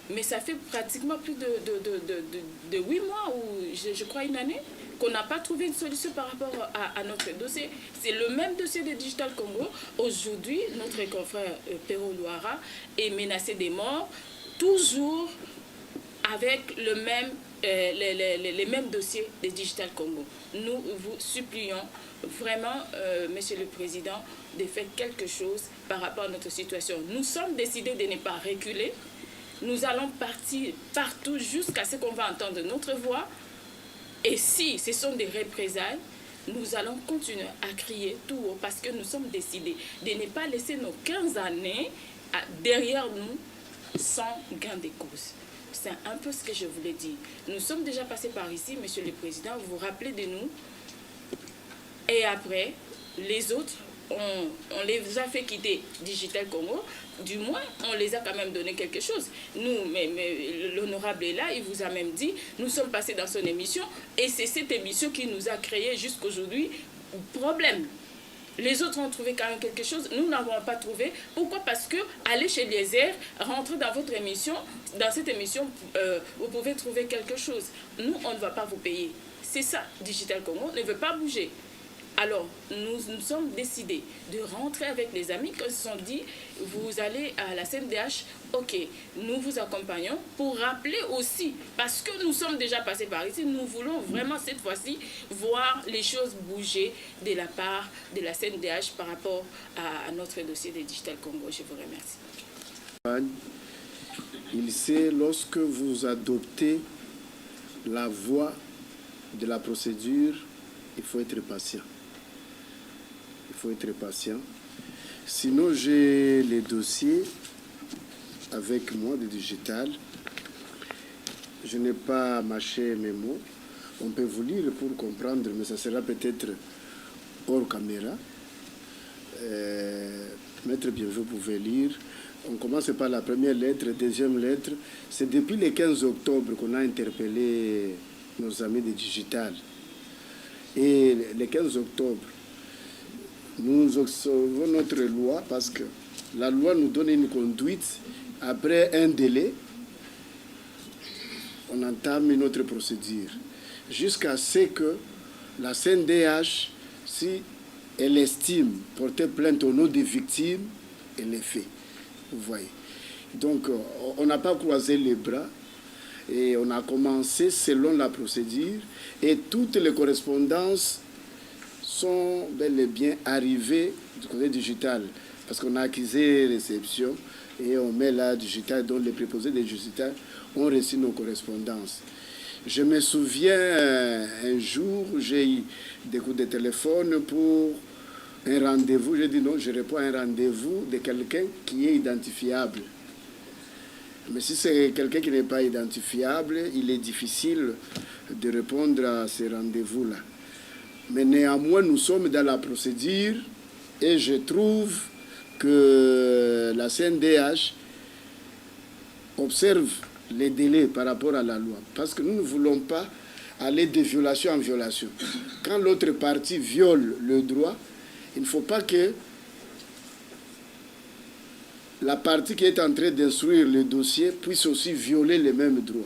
Mais ça fait pratiquement plus de 8 mois ou je crois une année qu'on n'a pas trouvé une solution par rapport à notre dossier. C'est le même dossier de Digital Congo. Aujourd'hui, notre confrère Pero Luara est menacé de mort, toujours avec le même, les mêmes dossiers de Digital Congo. Nous vous supplions vraiment, Monsieur le Président, de faire quelque chose par rapport à notre situation. Nous sommes décidés de ne pas reculer. Nous allons partir partout jusqu'à ce qu'on va entendre notre voix. Et si ce sont des représailles, nous allons continuer à crier tout haut parce que nous sommes décidés de ne pas laisser nos 15 années derrière nous sans gain de cause. C'est un peu ce que je voulais dire. Nous sommes déjà passés par ici, Monsieur le Président, vous vous rappelez de nous. Et après, les autres, on les a fait quitter Digital Congo. Du moins, on les a quand même donné quelque chose. Nous, mais l'honorable est là, il vous a même dit, nous sommes passés dans son émission, et c'est cette émission qui nous a créé jusqu'aujourd'hui problème. Les autres ont trouvé quand même quelque chose, nous n'avons pas trouvé. Pourquoi? Parce que aller chez Eliezer, rentrer dans votre émission, dans cette émission, vous pouvez trouver quelque chose. Nous, on ne va pas vous payer. C'est ça, Digital Congo ne veut pas bouger. Alors, nous sommes décidés de rentrer avec les amis qui se sont dit, vous allez à la CNDH, ok, nous vous accompagnons pour rappeler aussi, parce que nous sommes déjà passés par ici, nous voulons vraiment cette fois-ci voir les choses bouger de la part de la CNDH par rapport à notre dossier de Digital Congo. Je vous remercie. Il sait, lorsque vous adoptez la voie de la procédure, il faut être patient. Il faut être patient. Sinon, j'ai les dossiers avec moi de digital. Je n'ai pas mâché mes mots. On peut vous lire pour comprendre, mais ça sera peut-être hors caméra. Maître Bienvenue, vous pouvez lire. On commence par la première lettre, deuxième lettre. C'est depuis le 15 octobre qu'on a interpellé nos amis de digital. Et le 15 octobre, nous observons notre loi parce que la loi nous donne une conduite. Après un délai, on entame notre procédure. Jusqu'à ce que la CNDH, si elle estime porter plainte au nom des victimes, elle le fait. Vous voyez. Donc, on n'a pas croisé les bras. Et on a commencé selon la procédure et toutes les correspondances sont bel et bien arrivées du côté digital parce qu'on a accusé réception et on met là digital, donc les préposés de digital ont reçu nos correspondances. Je me souviens un jour, j'ai eu des coups de téléphone pour un rendez-vous. J'ai dit non, je réponds à un rendez-vous de quelqu'un qui est identifiable. Mais si c'est quelqu'un qui n'est pas identifiable, il est difficile de répondre à ces rendez-vous-là. Mais néanmoins, nous sommes dans la procédure et je trouve que la CNDH observe les délais par rapport à la loi. Parce que nous ne voulons pas aller de violation en violation. Quand l'autre partie viole le droit, il ne faut pas que la partie qui est en train d'instruire le dossier puisse aussi violer les mêmes droits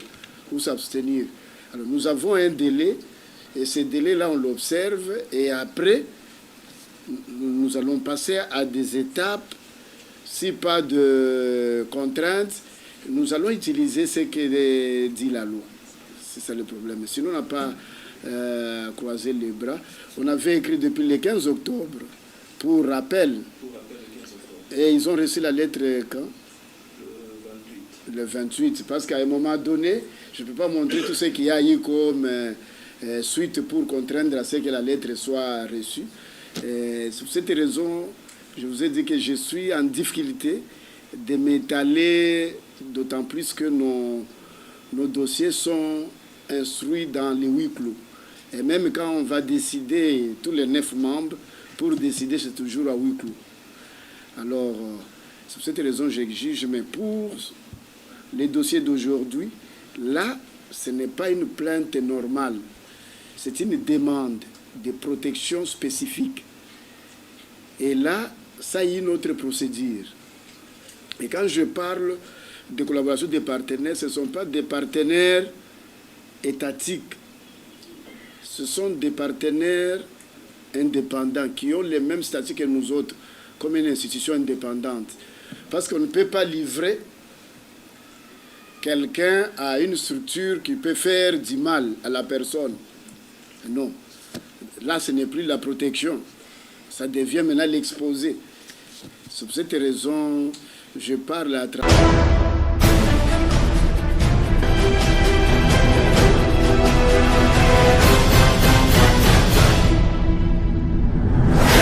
ou s'abstenir. Alors nous avons un délai et ce délai-là on l'observe et après nous allons passer à des étapes. Si pas de contraintes, nous allons utiliser ce que dit la loi. C'est ça le problème. Sinon on n'a pas croisé les bras. On avait écrit depuis le 15 octobre pour rappel. Et ils ont reçu la lettre quand? Le 28. Parce qu'à un moment donné, je ne peux pas montrer tout ce qu'il y a eu comme suite pour contraindre à ce que la lettre soit reçue. C'est pour cette raison, je vous ai dit que je suis en difficulté de m'étaler, d'autant plus que nos dossiers sont instruits dans les huis clos. Et même quand on va décider, tous les 9 membres, pour décider, c'est toujours à huis clos. Alors, c'est pour cette raison que j'exige, mais pour les dossiers d'aujourd'hui, là, ce n'est pas une plainte normale, c'est une demande de protection spécifiques. Et là, ça y est une autre procédure. Et quand je parle de collaboration des partenaires, ce ne sont pas des partenaires étatiques. Ce sont des partenaires indépendants qui ont les mêmes statuts que nous autres, comme une institution indépendante. Parce qu'on ne peut pas livrer quelqu'un à une structure qui peut faire du mal à la personne. Non. Là, ce n'est plus la protection. Ça devient maintenant l'exposé. C'est pour cette raison, je parle à travers...